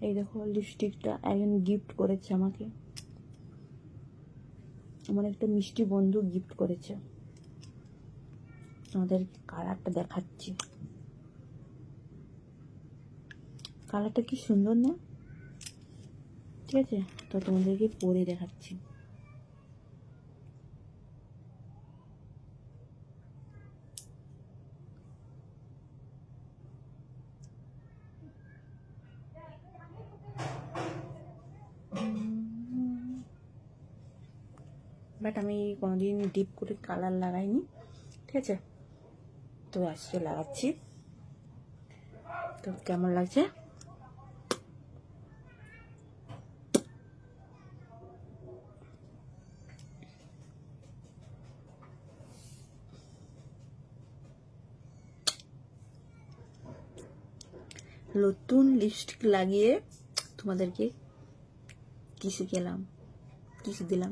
এই দেখো লিপস্টিকটা একজন গিফট করেছে আমাকে, আমার একটা মিষ্টি বন্ধু গিফট করেছে। তোমাদের কালারটা দেখাচ্ছি, কালারটা কি সুন্দর না? ঠিক আছে, তো তোমাদেরকে পরে দেখাচ্ছি। বাট আমি কোনোদিন ডিপ করে কালার লাগাইনি, ঠিক আছে? তো আজকে লাগাচ্ছি, তো কেমন লাগছে? নতুন লিপস্টিক লাগিয়ে তোমাদেরকে কিসে দিলাম।